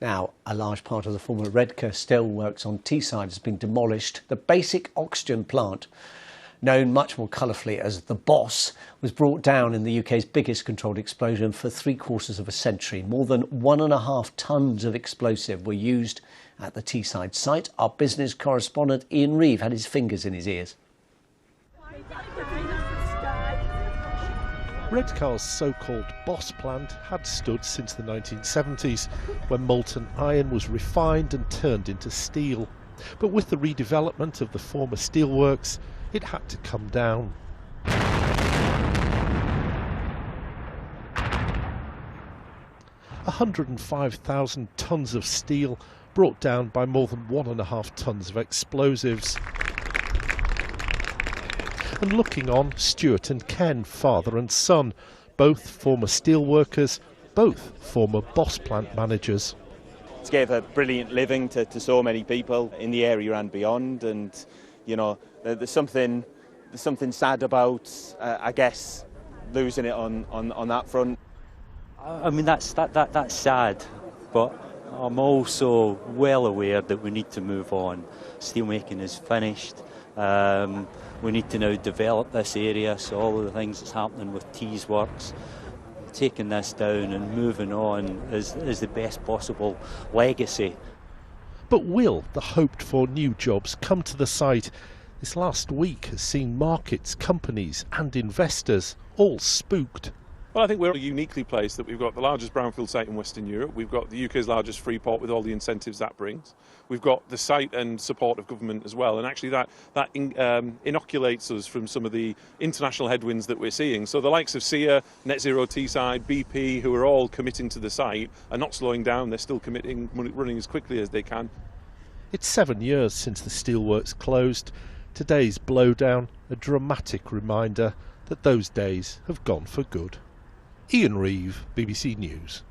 Now, a large part of the former Redcar steelworks on Teesside has been demolished. The basic oxygen plant, known much more colourfully as the BOS, was brought down in the UK's biggest controlled explosion for 3/4 of a century. More than 1.5 tonnes of explosive were used at the Teesside site. Our business correspondent Ian Reeve had his fingers in his ears. Redcar's so-called BOS plant had stood since the 1970s, when molten iron was refined and turned into steel. But with the redevelopment of the former steelworks, it had to come down. "105,000 tonnes of steel brought down by more than 1.5 tonnes of explosives. And looking on, Stuart and Ken, father and son, both former steelworkers, both former BOS plant managers. It gave a brilliant living to so many people in the area and beyond, and you know, there's something sad about I guess losing it on that front. I mean, that's sad, but I'm also well aware that we need to move on. Steelmaking is finished. We need to now develop this area, so all of the things that's happening with Tees works, taking this down and moving on is the best possible legacy. But will the hoped-for new jobs come to the site? This last week has seen markets, companies and investors all spooked. Well, I think we're uniquely placed that we've got the largest brownfield site in Western Europe. We've got the UK's largest free port with all the incentives that brings. We've got the site and support of government as well. And actually that inoculates us from some of the international headwinds that we're seeing. So the likes of SEA, Net Zero Teesside, BP, who are all committing to the site, are not slowing down. They're still committing, running as quickly as they can. It's 7 years since the steelworks closed. Today's blowdown, a dramatic reminder that those days have gone for good. Ian Reeve, BBC News.